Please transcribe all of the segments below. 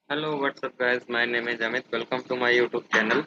Hello, what's up guys? My name is Amit. Welcome to my YouTube channel.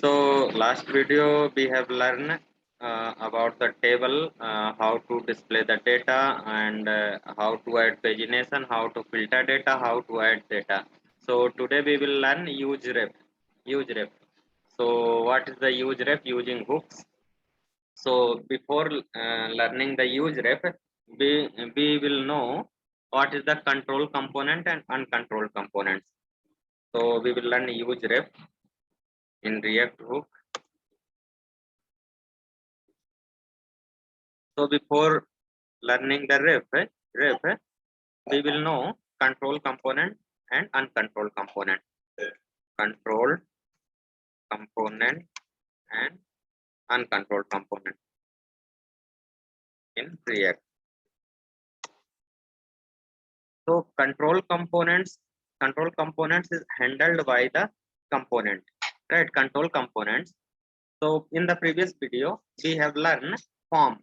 So last video we have learned about the table, how to display the data and how to add pagination, how to filter data, how to add data. So today we will learn useRef. useRef. So what is the useRef? Using hooks. So before learning the useRef, we will know what is the control component and uncontrolled components. So we will learn use ref in React hook. So before learning the ref, we will know control component and uncontrolled component. Controlled component and uncontrolled component in React. So control components is handled by the component, right? Control components. So in the previous video, we have learned form.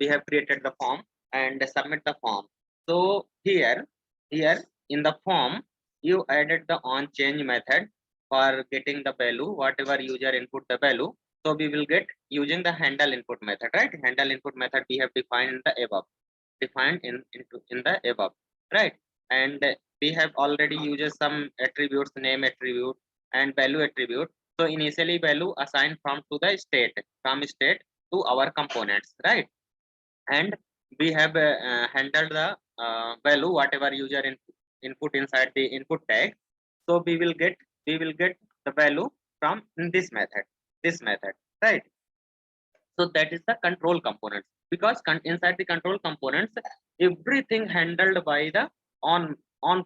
We have created the form and submit the form. So here in the form, you added the on change method for getting the value, whatever user input the value. So we will get using the handle input method, right? Handle input method we have defined in the above, in the above, right? And we have already used some attributes, name attribute and value attribute. So initially value assigned from state to our components, right? And we have handled the value whatever user input inside the input tag. So we will get the value from this method, right? So that is the control components, because inside the control components everything handled by the on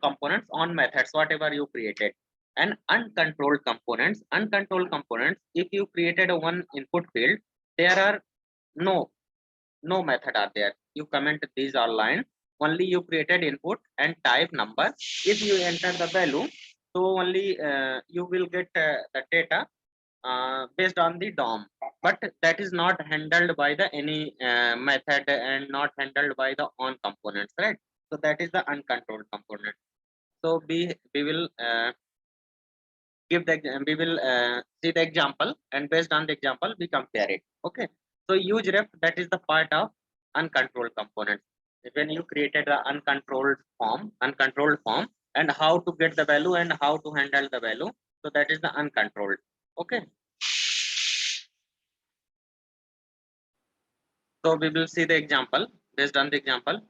components, on methods whatever you created. And uncontrolled components, if you created a one input field, there are no no method are there. You comment these are line, only you created input and type number. If you enter the value, so only you will get the data based on the DOM, but that is not handled by the any method and not handled by the on components, right? So that is the uncontrolled component. So we will we will see the example, and based on the example we compare it. Okay, so use ref, that is the part of uncontrolled components. When you created the uncontrolled form, and how to get the value and how to handle the value, so that is the uncontrolled. Okay, so we will see the example. Based on the example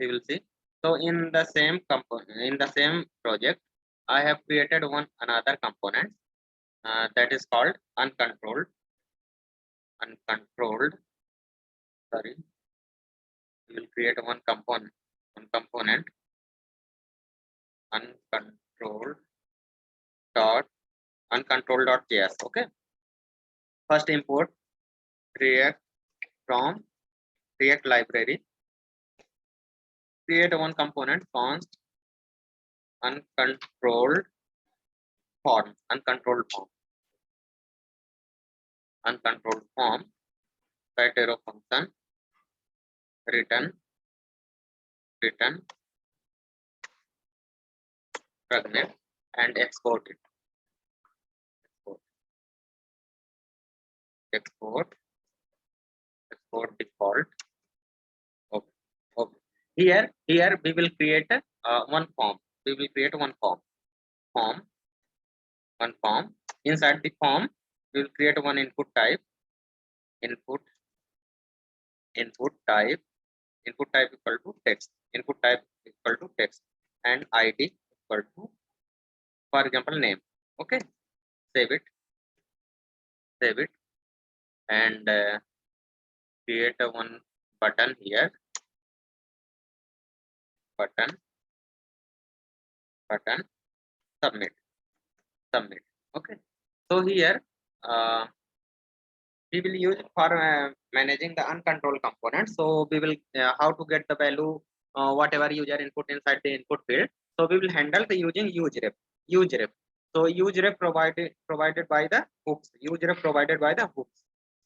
we will see. So in the same component, in the same project, I have created another component that is called uncontrolled. Sorry, we will create one component uncontrolled dot uncontrolled.js. Okay, first import react from react library, create one component const uncontrolled uncontrolled form, write arrow function, return fragment, and export it. Export default. Okay. Okay. Here we will create one form. We will create one form. Inside the form, we will create one input type. Input type. Input type equal to text. Input type equal to text, and ID equal to, for example, name. Okay. Save it. And create one button here. Button submit. Okay. So here we will use it for managing the uncontrolled components. So we will how to get the value whatever user input inside the input field. So we will handle the using useref. So useref provided by the hooks. Useref provided by the hooks.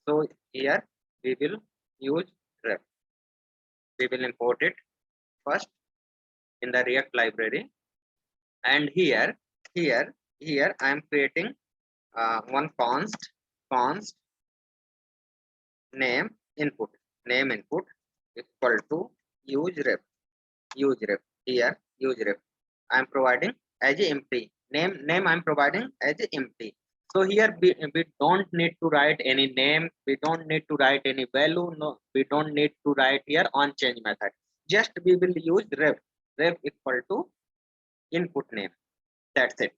So here we will use ref. We will import it first. in the React library. And here I am creating one const name input equal to useRef. Here useRef I am providing as empty name I am providing as empty. So here we don't need to write any name, we don't need to write any value, no, we don't need to write here on change method. Just we will use ref equal to input name. That's it.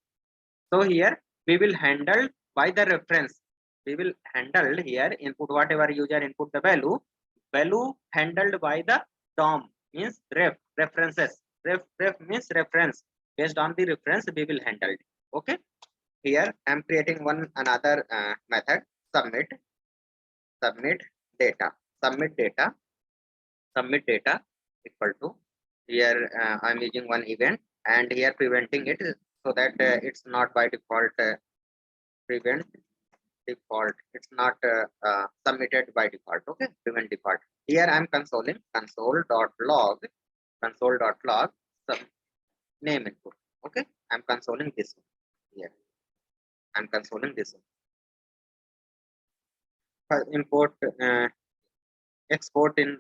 So here we will handle by the reference. We will handle here input whatever user input the value handled by the DOM means references. Ref means reference. Based on the reference we will handle it. Okay. Here I am creating another method submit data. Submit data equal to here I am using one event and here preventing it so that it's not by default prevent default, it's not submitted by default. Okay, prevent default. Here I am consoling console.log sub name input. Okay, I'm consoling this one. Here I'm consoling this one. Import export in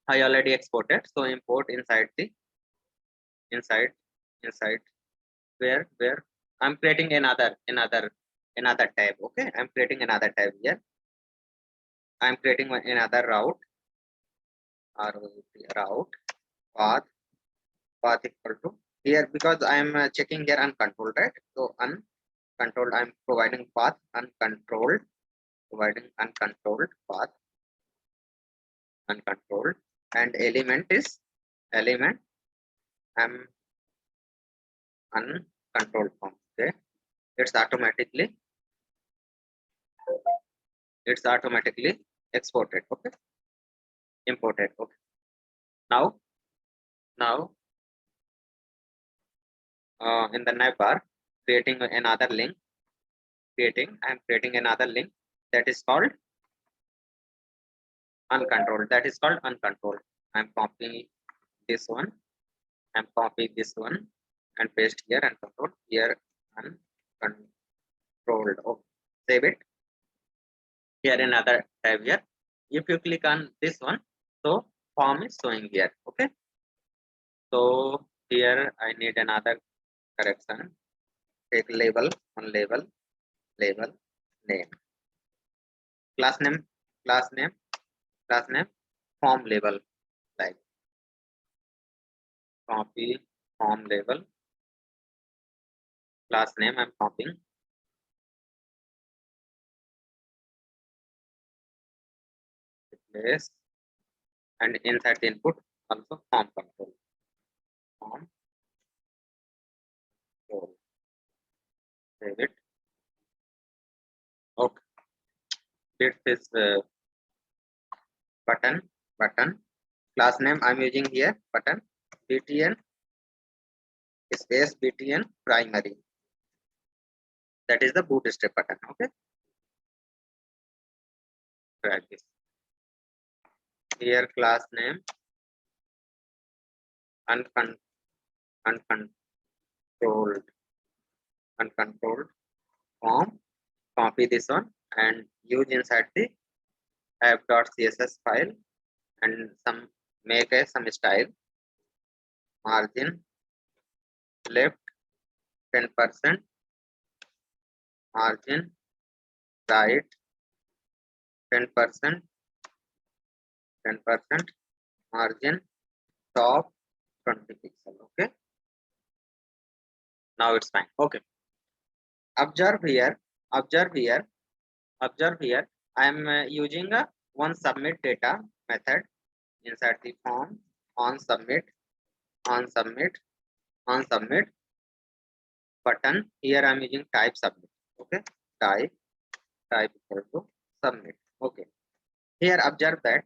I already exported, so import inside the inside where I'm creating another tab. Okay, I'm creating another tab here. I'm creating another route path equal to here because I'm checking here uncontrolled, right? So uncontrolled I'm providing path uncontrolled path uncontrolled and element I'm uncontrolled form. Okay, it's automatically exported. Okay, imported. Okay, now in the navbar creating another link. I'm creating another link that is called uncontrolled. I'm copying this one. I'm copying this one and paste here and control here uncontrolled. Okay, save it. Here another tab here. If you click on this one, so form is showing here. Okay, so here I need another correction. Take label name class name form label type. Copy form label class name I'm copying. Replace and inside the input also form control. Save it. Okay, this is button class name I'm using here button btn space btn primary. That is the bootstrap button. Okay, drag this. Here class name uncontrolled form. Copy this one and use inside the app.css file and make some style. Margin left 10%, margin right 10%, margin top 20 pixel. Okay, now it's fine. Okay, observe here I am using one submit data method inside the form on submit button. Here I'm using type submit. Okay, type equal to submit. Okay, here observe that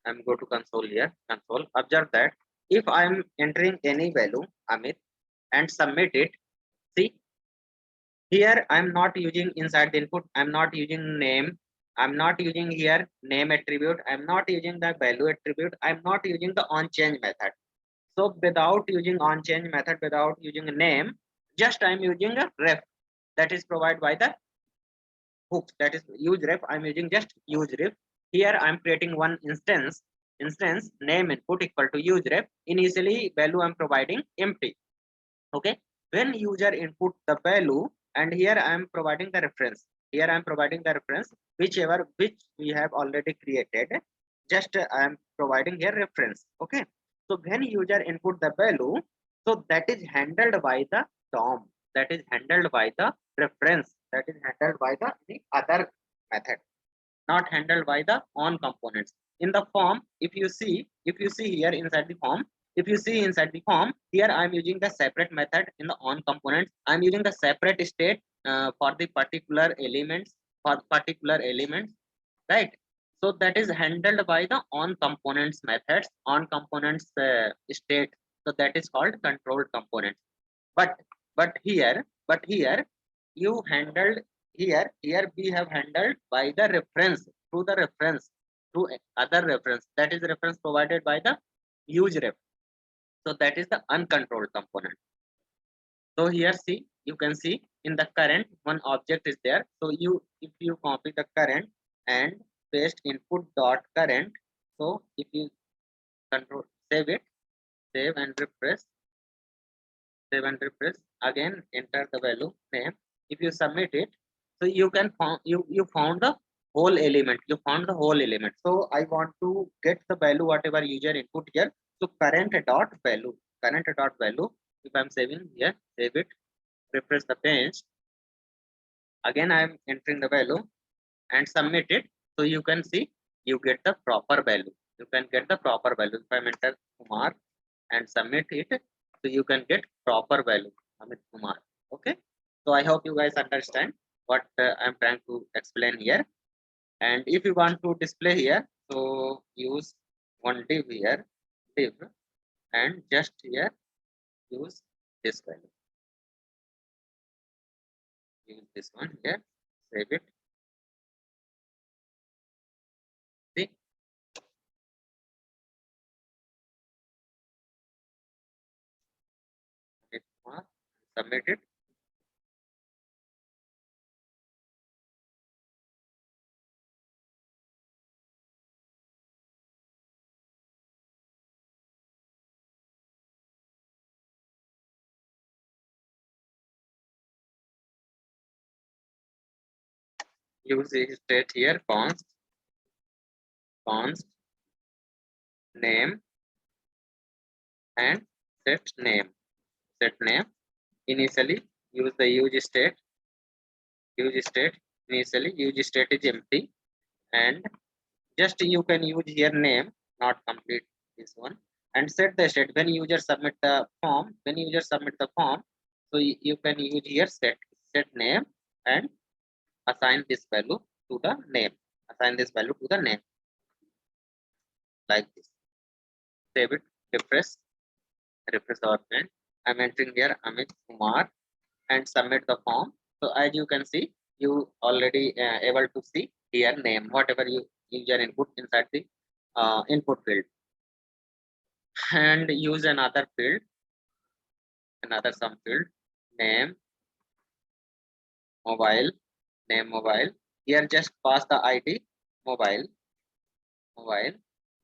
I'm go to console here. Observe that if I'm entering any value Amit and submit it, see here I'm not using inside the input, I'm not using name, I'm not using here name attribute, I'm not using the value attribute, I'm not using the on change method. So without using on change method, without using a name, just I'm using a ref that is provided by the hooks, that is useRef. I'm using just useRef. Here I'm creating one instance name input equal to useRef. Initially value I'm providing empty. Okay, when user input the value, and here I am providing the reference. Here I am providing the reference which we have already created. Just I am providing here reference. Okay, so when user input the value, so that is handled by the DOM, that is handled by the reference, that is handled by the other method, not handled by the on components. In the form, if you see here inside the form, if you see inside the form, here I am using the separate method. In the on components, I am using the separate state for the particular elements, right? So that is handled by the on components methods, on components state. So that is called controlled components. But here you handled, here we have handled by the reference, through the reference, through other reference, that is reference provided by the useRef. So that is the uncontrolled component. So here see, you can see in the current one object is there. So if you copy the current and paste input dot current, so if you control save it, save and refresh, again enter the value name. If you submit it, so you can you found the whole element, so I want to get the value whatever user input here. So current dot value, if I'm saving here, save it, refresh the page, again I am entering the value and submit it. So you can see, you get the proper value, if I enter Kumar and submit it, so you can get proper value Amit Kumar. Okay, so I hope you guys understand what I'm trying to explain here. And if you want to display here, so use one div here, div, and just here use this value, use this one here, save it. See, Amit Kumar, submit it. Use the state here, const name and set name. Initially use the use state. Initially use state is empty, and just you can use here name, not complete this one, and set the state when user submit the form. So you can use here set name and assign this value to the name, like this. Save it, refresh, our pen. I'm entering here Amit Kumar and submit the form. So as you can see, you already able to see here name, whatever you user input inside the input field, and use another field, some field, name mobile, here just pass the id mobile,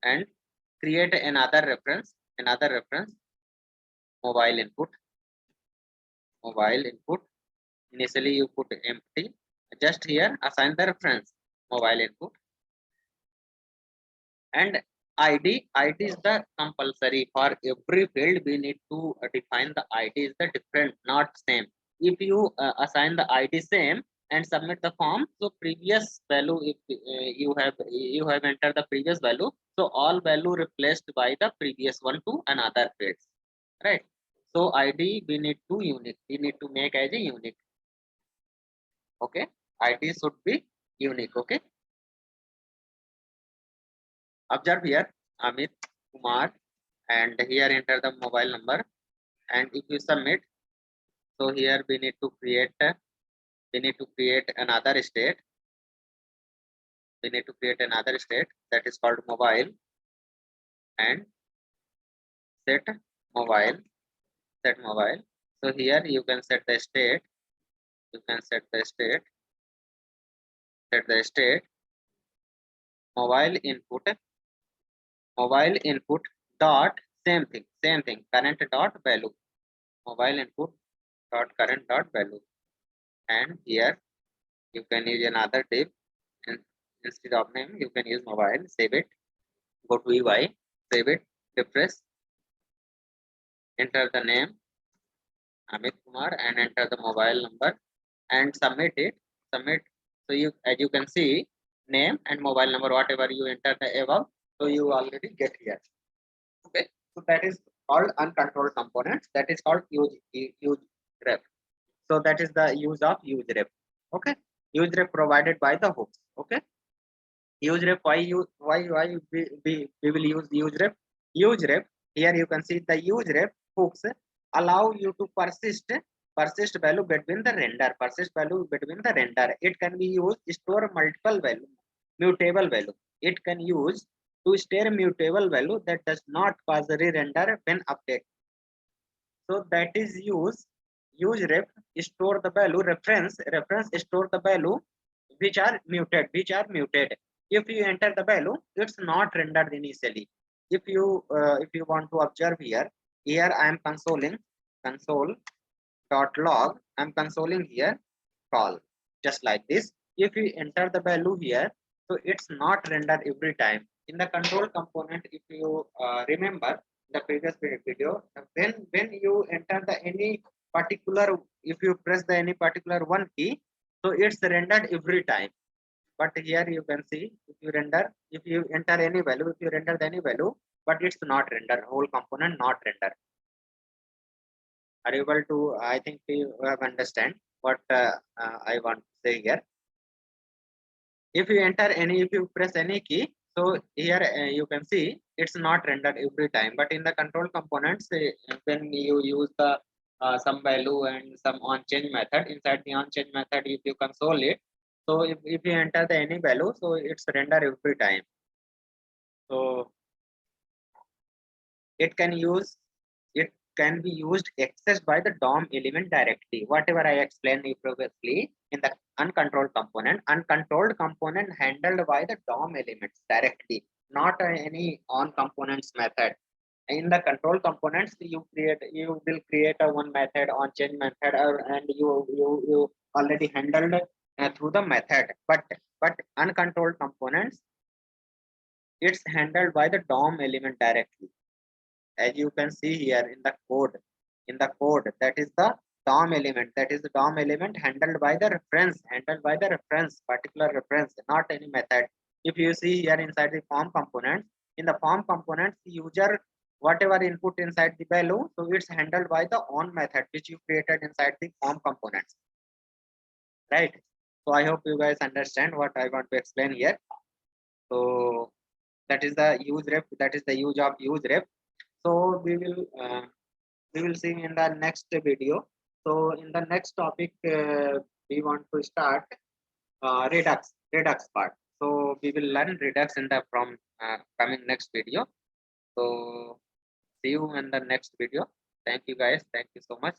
and create another reference, mobile input. Initially you put empty, just here assign the reference mobile input, and id is the compulsory for every field. We need to define the id is the different, not same. If you assign the id same and submit the form, so previous value, if you have entered the previous value, so all value replaced by the previous one to another fields, right? So id we need to make as a unique. Okay, id should be unique. Okay, observe here Amit Kumar, and here enter the mobile number, and if you submit, so here we need to create another state. That is called mobile, and set mobile, set mobile. So here you can set the state, you can set the state, mobile input dot same thing, current dot value, mobile input dot current dot value. And here you can use another div, and instead of name you can use mobile, save it, go to UI, save it, refresh, enter the name Amit Kumar and enter the mobile number and submit it, submit. So you, as you can see, name and mobile number, whatever you enter the above, so you already get here. Okay, so that is called uncontrolled components, that is called useRef. So that is the use of useRef. Okay, useRef provided by the hooks. Okay, useRef, why we will use useRef. Here you can see the useRef hooks allow you to persist value between the render. It can be used to store multiple value, mutable value. It can use to store mutable value that does not cause re-render when updated. So that is useRef store the value, reference store the value which are muted. If you enter the value, it's not rendered initially. If you want to observe here, I am console dot log, I'm consoling here call, just like this. If you enter the value here, so it's not rendered every time. In the control component, if you remember the previous video, when you enter the any particular, if you press the any particular one key, so it's rendered every time. But here you can see, if you enter any value, if you render any value, but it's not render, whole component not render. Are you able to, I think you have understand what I want to say here. If you enter any, if you press any key, so here you can see it's not rendered every time. But in the control components, when you use the some value and some on change method, inside the on change method, if you console it, so if you enter the any value, so it's render every time. So it can be used accessed by the DOM element directly. Whatever I explained previously in the uncontrolled component handled by the DOM elements directly, not any on components method. In the control components, you will create a one method on change method, and you already handled through the method. But uncontrolled components, it's handled by the DOM element directly. As you can see here in the code, that is the DOM element handled by the reference, particular reference, not any method. If you see here inside the form components, in the form components, the user whatever input inside the value, so it's handled by the on method which you created inside the form components, right? So I hope you guys understand what I want to explain here. So that is the useRef, that is the use of useRef. So we will see in the next video. So in the next topic, we want to start Redux part. So we will learn Redux in the from coming next video. So see you in the next video. Thank you guys. Thank you so much.